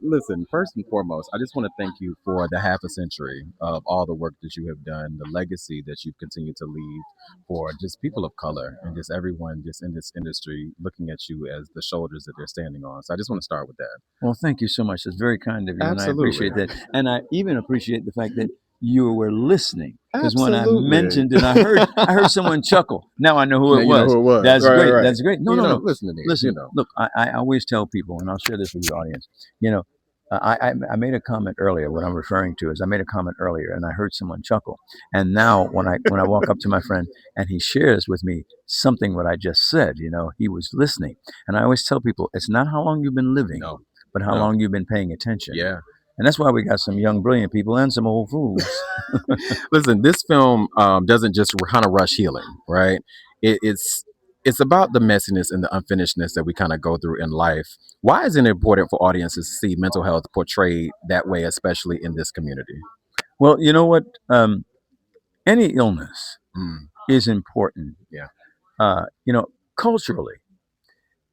Listen, first and foremost, I just want to thank you for the half a century of all the work that you have done, the legacy that you've continued to leave for just people of color and just everyone just in this industry looking at you as the shoulders that they're standing on. So I just want to start with that. Well, thank you so much. It's very kind of you, and I Absolutely. appreciate that. And I even appreciate the fact that you were listening. Because when I Absolutely. mentioned it, I heard someone chuckle. Now I know who Now it you know was. who it was. That's Right, great. right. That's great. No, You no, know, no. listen to me. Listen, You know. look, I always tell people, and I'll share this with your audience. You know, I made a comment earlier. What I'm referring to is I made a comment earlier, and I heard someone chuckle. And now when I walk up to my friend and he shares with me something what I just said, you know, he was listening. And I always tell people, it's not how long you've been living, No. but how No. long you've been paying attention. Yeah. And that's why we got some young, brilliant people and some old fools. Listen, this film doesn't just kind of rush healing, right? It's about the messiness and the unfinishedness that we kind of go through in life. Why is it important for audiences to see mental health portrayed that way, especially in this community? Well, you know what? Any illness Mm, is important. Yeah. You know, culturally,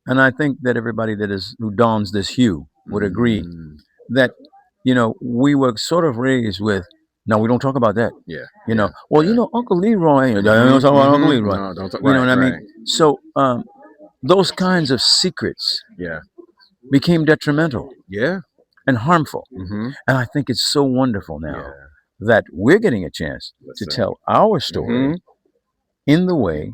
and I think that everybody who dons this hue would agree Mm, that you know we were sort of raised with. No, we don't talk about that. yeah. You know, Yeah. well, Yeah. you know, Uncle Leroy. Don't talk about Uncle Mhm. Leroy. No, don't talk. You know Right. what I mean? Right. So those kinds of secrets Yeah. became detrimental Yeah. and harmful. Hmm. And I think it's so wonderful now Yeah. that we're getting a chance to Listen. tell our story Mhm. in the way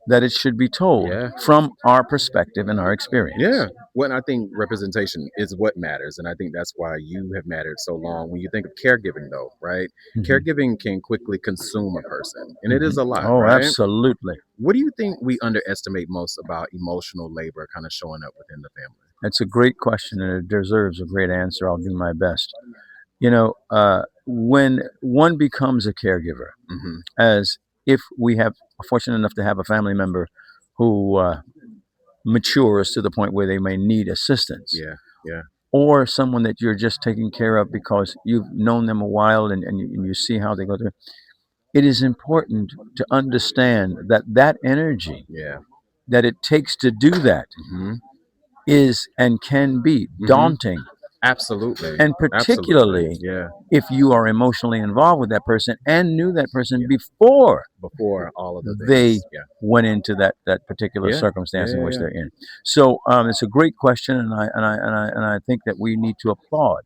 that it should be told Yeah. from our perspective and our experience. Yeah. Well, I think representation is what matters. And I think that's why you have mattered so long. When you think of caregiving, though, right? Mhm. Caregiving can quickly consume a person, and it is a lot, Oh, right? absolutely. What do you think we underestimate most about emotional labor kind of showing up within the family? That's a great question, and it deserves a great answer. I'll do my best. You know, when one becomes a caregiver, Hmm. as if we have are fortunate enough to have a family member who matures to the point where they may need assistance, Yeah. Yeah. or someone that you're just taking care of because you've known them a while and you see how they go through. It is important to understand that that energy Yeah. that it takes to do that Hmm. is and can be daunting, Absolutely. and Absolutely. particularly Yeah. if you are emotionally involved with that person and knew that person before Before all of the they things. Yeah. went into that particular Yeah. circumstance Yeah, in yeah, which yeah. they're in. So it's a great question, and I think that we need to applaud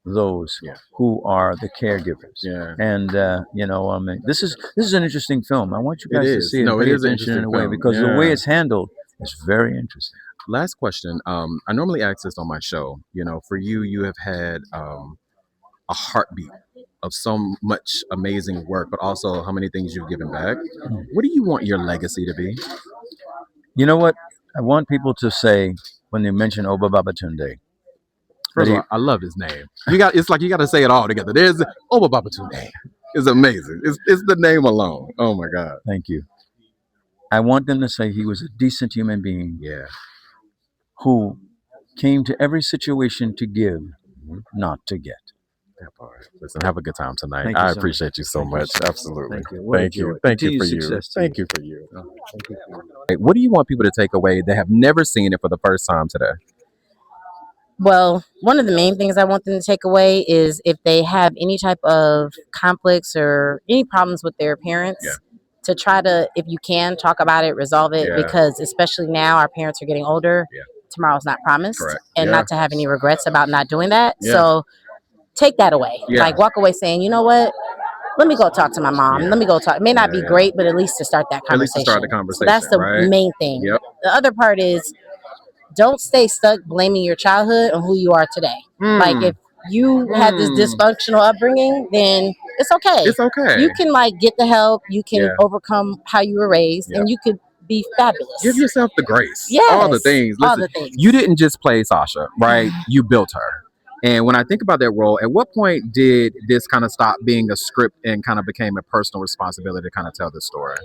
those Yeah. who are the caregivers. Yeah. And you know, this is an interesting film. I want you It guys to is. see it and No, it pay is an attention in interesting a way film. because the way Yeah. it's handled is very interesting. Last question. I normally ask this on my show. You know, for you, you have had a heartbeat of so much amazing work, but also how many things you've given back. What do you want your legacy to be? You know what? I want people to say when they mention Oba Babatunde that First of he, all, I love his name. It's like you got to say it all together. There's Oba Babatunde. It's amazing. It's the name alone. Oh my God. thank you. I want them to say he was a decent human being Yeah. who came to every situation to give, Mhm. not to get. That part. Listen, have a good time tonight. Thank you I so much. appreciate you so Thank you much. so much. Absolutely. Thank you. What a Thank you. joy. Thank you Continued for you. success to Thank you. you for you. Oh, thank you for you. Hey, what do you want people to take away that have never seen it for the first time today? Well, one of the main things I want them to take away is if they have any type of conflicts or any problems with their parents, Yeah. to try to, if you can, talk about it, resolve it, Yeah. because especially now our parents are getting older. Yeah. Tomorrow's not promised. Correct. And Yeah. not to have any regrets about not doing that. Yeah. So take that away. Yeah. Like walk away saying, you know what? Let me go talk to my mom. Yeah. Let me go talk. It may not Yeah, be yeah. great, but at least to start that At least to conversation. start the So conversation, that's the right? main thing. Yep. The other part is don't stay stuck blaming your childhood on who you are today. Like if you had this dysfunctional upbringing, then it's okay. It's okay. You can like get the help. You can Yeah. overcome how you were raised, Yep. and you could be fabulous. Give yourself the grace. Yes, All the things. all Listen, the things. you didn't just play Sasha, right? You built her. And when I think about that role, at what point did this kind of stop being a script and kind of became a personal responsibility to kind of tell this story?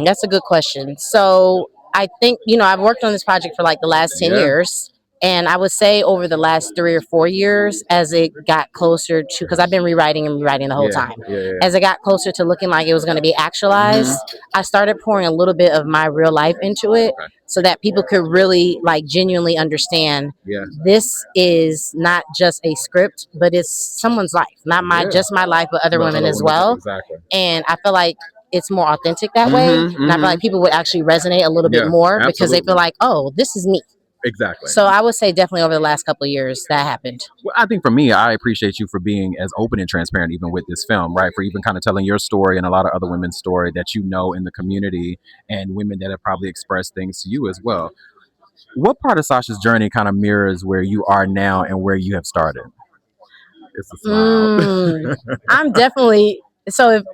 That's a good question. So I think, I've worked on this project for like the last 10 Yeah. years. And I would say over the last 3 or 4 years, as it got closer to, because I've been rewriting and rewriting the whole time, as it got closer to looking like it was going to be actualized, I started pouring a little bit of my real life into it, so that people could really like genuinely understand this is not just a script, but it's someone's life, not just my life, but other women as well. Exactly. And I feel like it's more authentic that way. And I feel like people would actually resonate a little bit more because they feel like, oh, this is me. Exactly. So I would say definitely over the last couple of years that happened. Well, I think for me, I appreciate you for being as open and transparent, even with this film, right? For even kind of telling your story and a lot of other women's story that you know in the community, and women that have probably expressed things to you as well. What part of Sasha's journey kind of mirrors where you are now and where you have started? It's a smile. I'm definitely, so if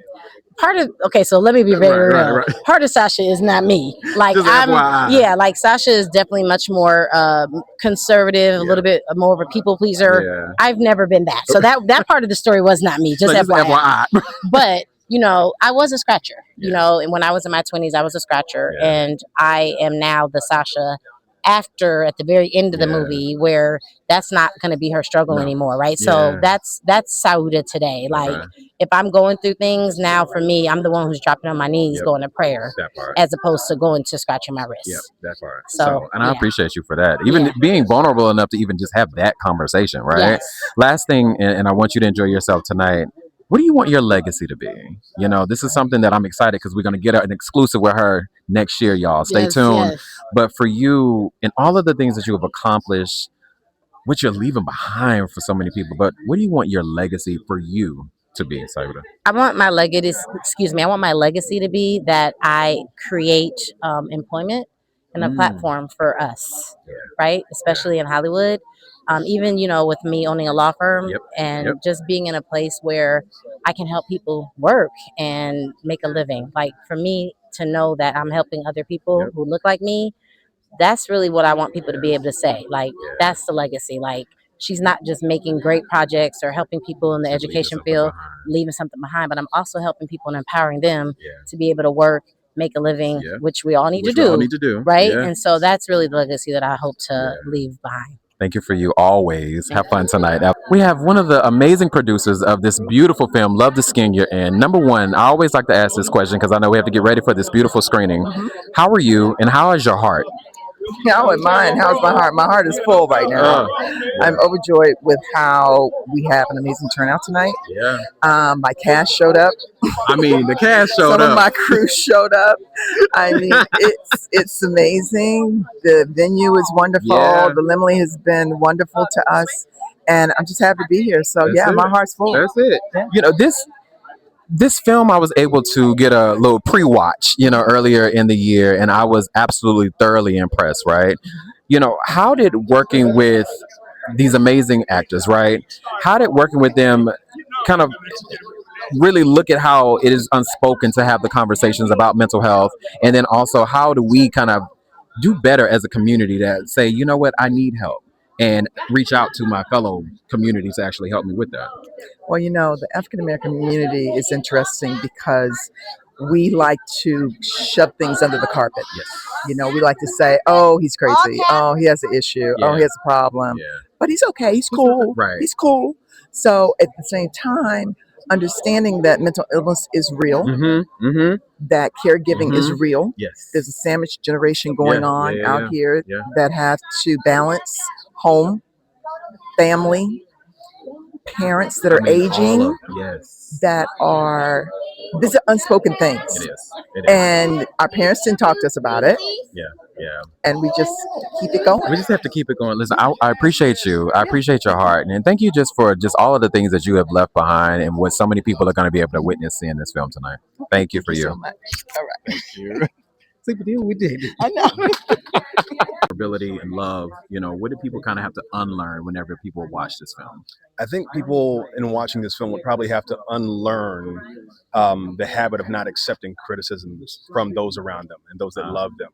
part of, okay, so let me be very real. Part of Sasha is not me. Like like Sasha is definitely much more conservative, a little bit more of a people pleaser. I've never been that. So that part of the story was not me, just FYI. But, you know, I was a scratcher, you know, and when I was in my 20s, I was a scratcher, and I am now the Sasha after, at the very end of the movie, where that's not going to be her struggle anymore, right? So that's Sauda today. Like, if I'm going through things now, for me, I'm the one who's dropping on my knees, going to prayer, as opposed to going to scratching my wrist. That part. So and I appreciate you for that. Even being vulnerable enough to even just have that conversation, right? Last thing, and I want you to enjoy yourself tonight. What do you want your legacy to be? You know, this is something that I'm excited because we're going to get an exclusive with her next year, y'all. Stay tuned. But for you, and all of the things that you have accomplished, what you're leaving behind for so many people, but what do you want your legacy for you to be, Sauda? I want my legacy to be that I create employment and a platform for us, right? Especially in Hollywood. Even, you know, with me owning a law firm and just being in a place where I can help people work and make a living. Like, for me to know that I'm helping other people who look like me, that's really what I want people to be able to say. Like, that's the legacy. Like, she's not just making great projects or helping people in the education field, leaving something behind, but I'm also helping people and empowering them to be able to work, make a living, which we all need to do, right? And so that's really the legacy that I hope to leave behind. Thank you for you always. Have fun tonight. We have one of the amazing producers of this beautiful film, Love the Skin You're In. Number one, I always like to ask this question because I know we have to get ready for this beautiful screening. How are you and how is your heart? How am mine? How's my heart? My heart is full right now. I'm overjoyed with how we have an amazing turnout tonight. My cast showed up. I mean, the cast showed up. Some of my crew showed up. I mean, it's amazing. The venue is wonderful. The limousine has been wonderful to us, and I'm just happy to be here. So my heart's full. That's it. You know, this film, I was able to get a little pre-watch, you know, earlier in the year, and I was absolutely thoroughly impressed, right? You know, how did working with these amazing actors, right? How did working with them kind of really look at how it is unspoken to have the conversations about mental health, and then also how do we kind of do better as a community that say, you know what, I need help, and reach out to my fellow community to actually help me with that? Well, you know, the African American community is interesting because we like to shove things under the carpet. You know, we like to say, oh, he's crazy. Oh, he has an issue. Oh, he has a problem. But he's okay. He's cool. He's cool. So at the same time, understanding that mental illness is real, that caregiving is real. There's a sandwich generation going on out here that have to balance home, family, parents that are aging, that are, these are unspoken things. It is. And our parents didn't talk to us about it. And we just keep it going. We just have to keep it going. Listen, I appreciate you. I appreciate your heart. And thank you just for just all of the things that you have left behind and what so many people are going to be able to witness seeing this film tonight. Thank you for you. So much. All right. Thank you. See the deal we did. I know. Ability and love, you know, what do people kind of have to unlearn whenever people watch this film? I think people in watching this film would probably have to unlearn the habit of not accepting criticisms from those around them and those that love them.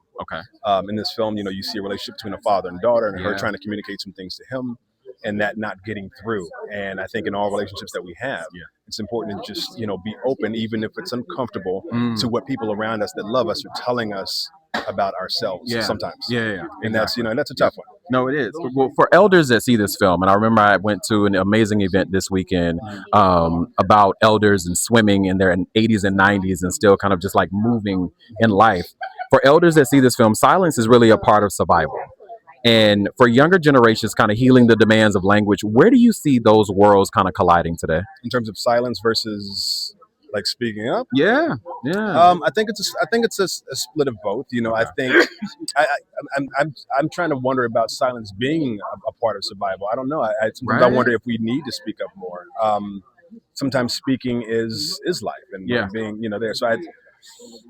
In this film, you know, you see a relationship between a father and daughter, and her trying to communicate some things to him and that not getting through. And I think in all relationships that we have, it's important to just, you know, be open, even if it's uncomfortable, to what people around us that love us are telling us about ourselves sometimes. Yeah. And that's, that's a tough one. No, it is. Well, for elders that see this film, and I remember I went to an amazing event this weekend about elders and swimming in their 80s and 90s and still kind of just like moving in life. For elders that see this film, silence is really a part of survival. And for younger generations, kind of healing the demands of language, where do you see those worlds kind of colliding today? In terms of silence versus like speaking up? Yeah. I think it's a split of both. I think I'm trying to wonder about silence being a part of survival. I don't know. Sometimes I wonder if we need to speak up more. Sometimes speaking is life and being there. So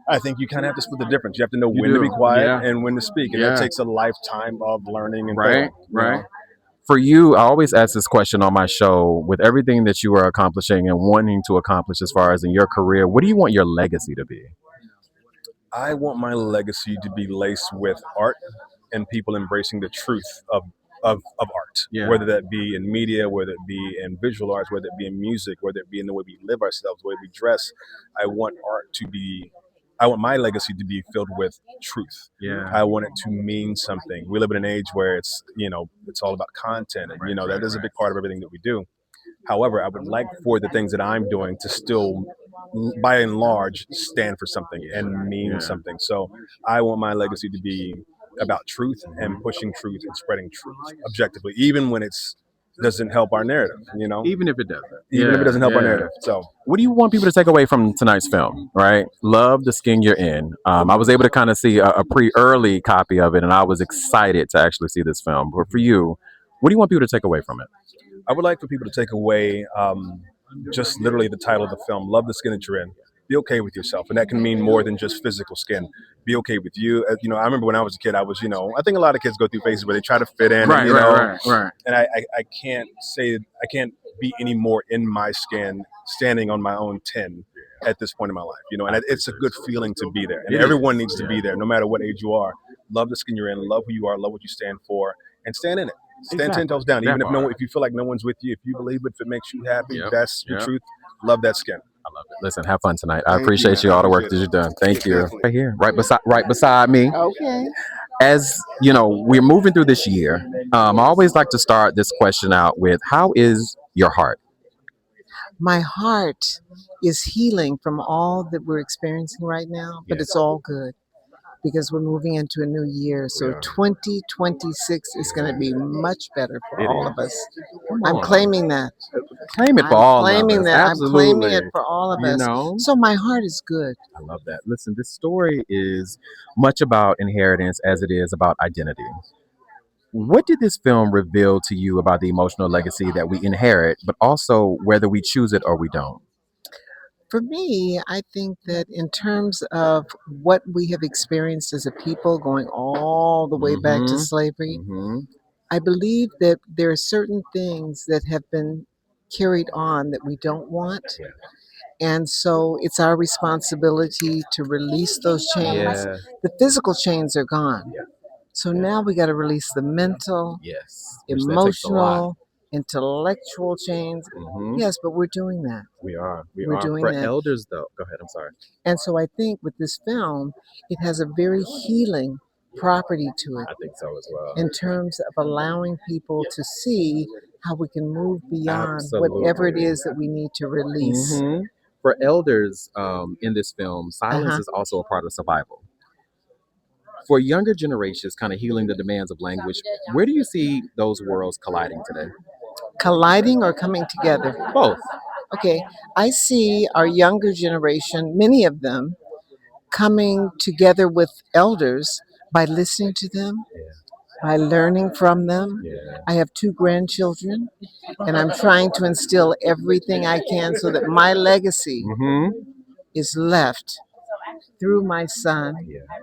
I think you kind of have to split the difference. You have to know when to be quiet and when to speak, and that takes a lifetime of learning and right. For you, I always ask this question on my show: with everything that you are accomplishing and wanting to accomplish as far as in your career, what do you want your legacy to be? I want my legacy to be laced with art and people embracing the truth of art, whether that be in media, whether it be in visual arts, whether it be in music, whether it be in the way we live ourselves, the way we dress. I want my legacy to be filled with truth. I want it to mean something. We live in an age where it's all about content, and that is a big part of everything that we do. However, I would like for the things that I'm doing to still, by and large, stand for something and mean something. So I want my legacy to be about truth and pushing truth and spreading truth objectively, even when it doesn't help our narrative, Even if it doesn't. Even if it doesn't help our narrative. So what do you want people to take away from tonight's film, right? Love the skin you're in. I was able to kind of see a early copy of it, and I was excited to actually see this film. But for you, what do you want people to take away from it? I would like for people to take away just literally the title of the film, Love the Skin That You're In. Be okay with yourself. And that can mean more than just physical skin. Be okay with you. I remember when I was a kid, I was, I think a lot of kids go through phases where they try to fit in. Right. And I can't be any more in my skin standing on my own 10 at this point in my life. And it's a good feeling to be there. And everyone needs to be there, no matter what age you are. Love the skin you're in, love who you are, love what you stand for, and stand in it. Stand 10 toes down, even if you feel like no one's with you, if you believe it, if it makes you happy, that's your truth. Love that skin. I love it. Listen, have fun tonight. I appreciate you all the work that you've done. Thank you. Right here, right beside me. Okay. As we're moving through this year, I always like to start this question out with, how is your heart? My heart is healing from all that we're experiencing right now, but it's all good because we're moving into a new year. So 2026 is going to be much better for all of us. I'm claiming that. Claim it for all of us. I'm claiming that. Absolutely. I'm claiming it for all of us. So my heart is good. I love that. Listen, this story is much about inheritance as it is about identity. What did this film reveal to you about the emotional legacy that we inherit, but also whether we choose it or we don't? For me, I think that in terms of what we have experienced as a people going all the way back to slavery, I believe that there are certain things that have been carried on that we don't want. And so it's our responsibility to release those chains. The physical chains are gone. So now we got to release the mental, emotional, intellectual chains. Yes, but we're doing that. We're doing for that. elders, though. Go ahead. I'm sorry. And so I think with this film, it has a very healing property to it. I think so as well. In terms of allowing people to see how we can move beyond whatever it is that we need to release. For elders in this film, silence is also a part of survival. For younger generations, kind of healing the demands of language, where do you see those worlds colliding today? Colliding or coming together? Both. Okay, I see our younger generation, many of them, coming together with elders by listening to them, by learning from them. I have 2 grandchildren, and I'm trying to instill everything I can so that my legacy is left through my son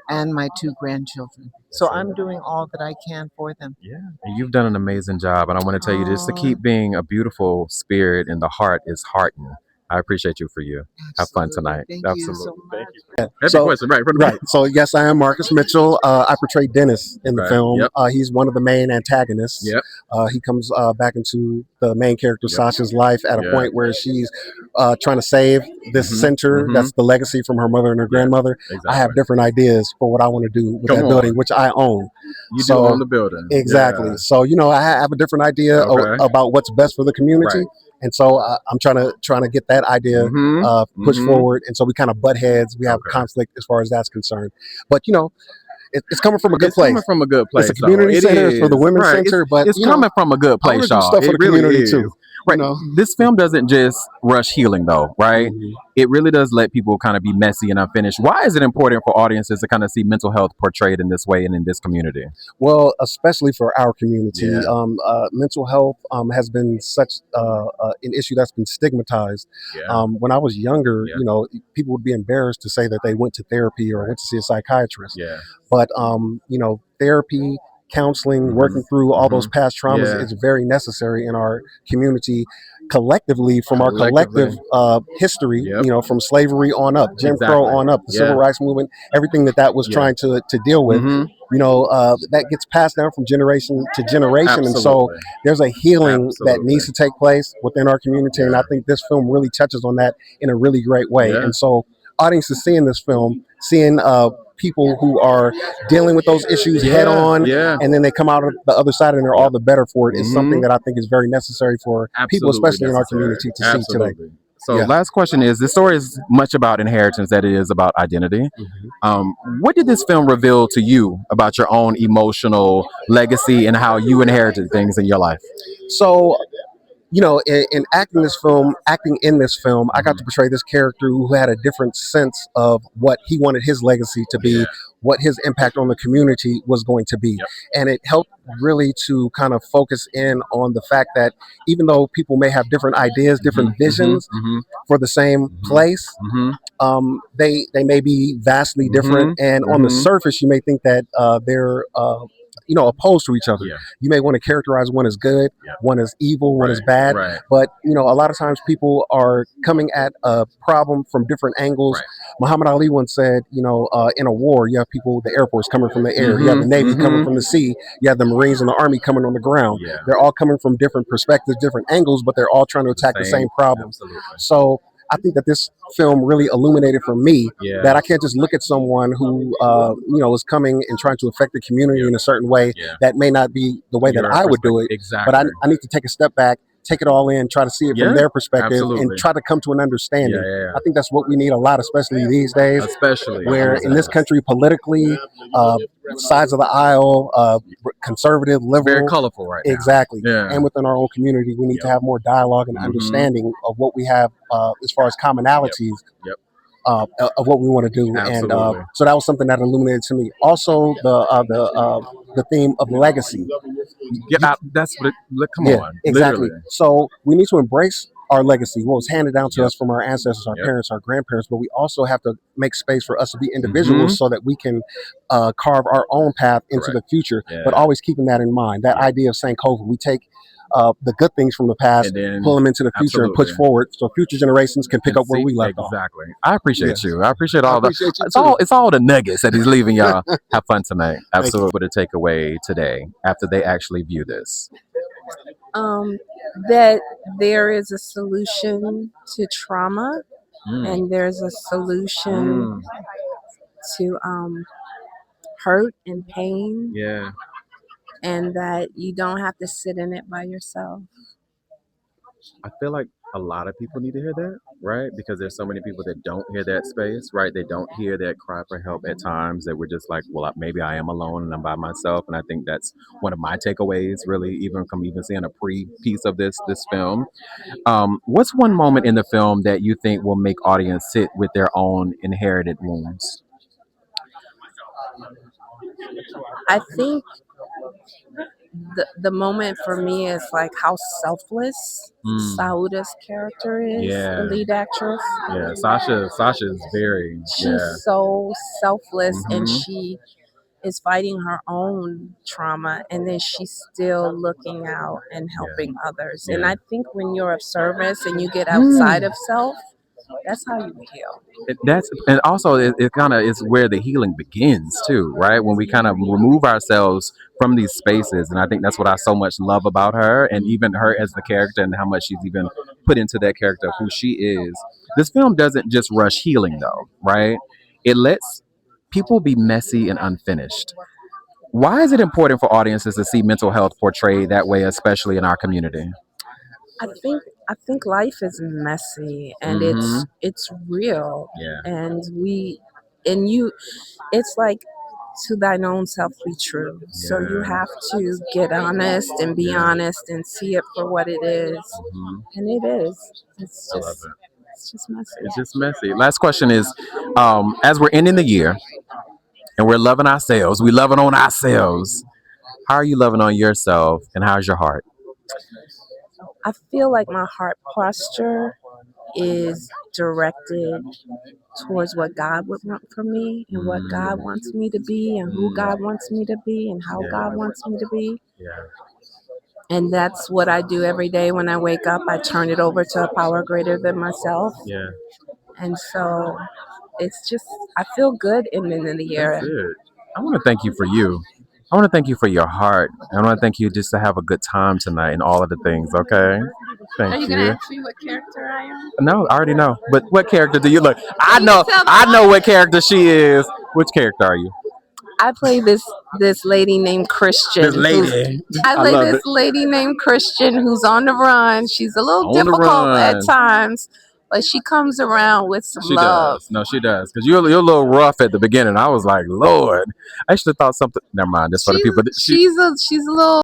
and my 2 grandchildren. So I'm doing all that I can for them. And you've done an amazing job. And I want to tell you, just to keep being a beautiful spirit in the heart is heartening. I appreciate you for you. Have fun tonight. Thank Absolutely. you so much. Thank you. Every question, right. So yes, I am Marcus Mitchell. I portray Dennis in the film. He's one of the main antagonists. He comes back into the main character Sasha's life at a point where she's trying to save this center. That's the legacy from her mother and her grandmother. I have different ideas for what I want to do with that building, which I own. You do own the building. Exactly. So, I have a different idea about what's best for the community. And so I'm trying to get that idea pushed forward. And so we kind of butt heads. We have conflict as far as that's concerned. But, it's coming from a good place. It's coming from a good place. It's a community center for the women's center, but it's coming from a good place, y'all. Stuff for the community too. Right. This film doesn't just rush healing, though, right? It really does let people kind of be messy and unfinished. Why is it important for audiences to kind of see mental health portrayed in this way and in this community? Well, especially for our community, mental health has been such an issue that's been stigmatized. When I was younger, people would be embarrassed to say that they went to therapy or went to see a psychiatrist. But therapy, counseling, working through all those past traumas is very necessary in our community collectively, from our collective history, from slavery on up, Jim Crow on up, the Civil Rights Movement, everything that was trying to deal with, that gets passed down from generation to generation. And so there's a healing that needs to take place within our community. And I think this film really touches on that in a really great way. And so audiences seeing this film, seeing people who are dealing with those issues head on, and then they come out of the other side and they're all the better for it, is something that I think is very necessary for people, especially in our community, to see today. So last question is, this story is much about inheritance that it is about identity. What did this film reveal to you about your own emotional legacy and how you inherited things in your life? So, in acting in this film, I got to portray this character who had a different sense of what he wanted his legacy to be, what his impact on the community was going to be. And it helped really to kind of focus in on the fact that even though people may have different ideas, different visions for the same place, they may be vastly different. And on the surface, you may think that they're opposed to each other. You may want to characterize one as good, one as evil, one as bad. But, a lot of times people are coming at a problem from different angles. Muhammad Ali once said, in a war, you have people, the Air Force coming from the air, you have the Navy coming from the sea, you have the Marines and the Army coming on the ground. They're all coming from different perspectives, different angles, but they're all trying to attack the same problem. So I think that this film really illuminated for me that I can't just look at someone who, is coming and trying to affect the community in a certain way that may not be the way that I would do it. But I need to take a step back, take it all in, try to see it from their perspective, and try to come to an understanding. I think that's what we need a lot, especially these days, where in this country, politically, sides of the aisle, conservative, liberal, very colorful right now. Exactly. And within our own community, we need to have more dialogue and understanding of what we have as far as commonalities of what we want to do. And so that was something that illuminated to me. Also, the theme of legacy. That's what come on. Exactly. Literally. So we need to embrace our legacy, what was handed down to us from our ancestors, our parents, our grandparents, but we also have to make space for us to be individuals so that we can carve our own path into the future, but always keeping that in mind. That idea of saying COVID, we take the good things from the past, pull them into the future and push forward so future generations can pick up where we left off. Exactly. I appreciate you. I appreciate all it's all the nuggets that he's leaving y'all. Have fun tonight. Absolutely. What to take away today after they actually view this? That there is a solution to trauma and there's a solution to hurt and pain. And that you don't have to sit in it by yourself. I feel like a lot of people need to hear that, right? Because there's so many people that don't hear that space, right? They don't hear that cry for help at times, that we're just like, well, maybe I am alone and I'm by myself. And I think that's one of my takeaways, really, even seeing a pre-piece of this film. What's one moment in the film that you think will make audience sit with their own inherited wounds? I think the moment for me is like how selfless Sauda's character is, the lead actress. Sasha's very she's so selfless and she is fighting her own trauma and then she's still looking out and helping others. And I think when you're of service and you get outside of self, that's how you heal. And also it kind of is where the healing begins too, right? When we kind of remove ourselves from these spaces, and I think that's what I so much love about her, and even her as the character, and how much she's even put into that character of who she is. This film doesn't just rush healing, though, right? It lets people be messy and unfinished. Why is it important for audiences to see mental health portrayed that way, especially in our community? I think life is messy and Mm-hmm. it's real. Yeah. And it's like to thine own self be true. So you Yeah. have to get honest and be Yeah. honest and see it for what it is. Mhm. And it is. It's I love just it. it's just messy. It's just messy. Last question is, as we're ending the year and we're loving ourselves, we loving on ourselves. How are you loving on yourself, and how's your heart? I feel like my heart posture is directed towards what God would want from me and what God wants me to be and who God wants me to be and how God wants me to be. Yeah. And that's what I do every day when I wake up. I turn it over to a power greater than myself. Yeah. And so it's just, I feel good in the end of the year. That's it. I want to thank you for you. I want to thank you for your heart. I want to thank you just to have a good time tonight and all of the things, okay? Thank Are you you. going to ask me what character I am? No, I already know. But what character do you look? I Can you know. tell the I know what character she is. Which character are you? I play this lady named Christian. This lady. I I play love this it. lady named Christian who's on the run. She's a little On the difficult at run. times, but she comes around with some She love. does. No, she does. Because you're a little rough at the beginning. I was like, Lord. I actually thought something. Never mind. That's for the people. She's a little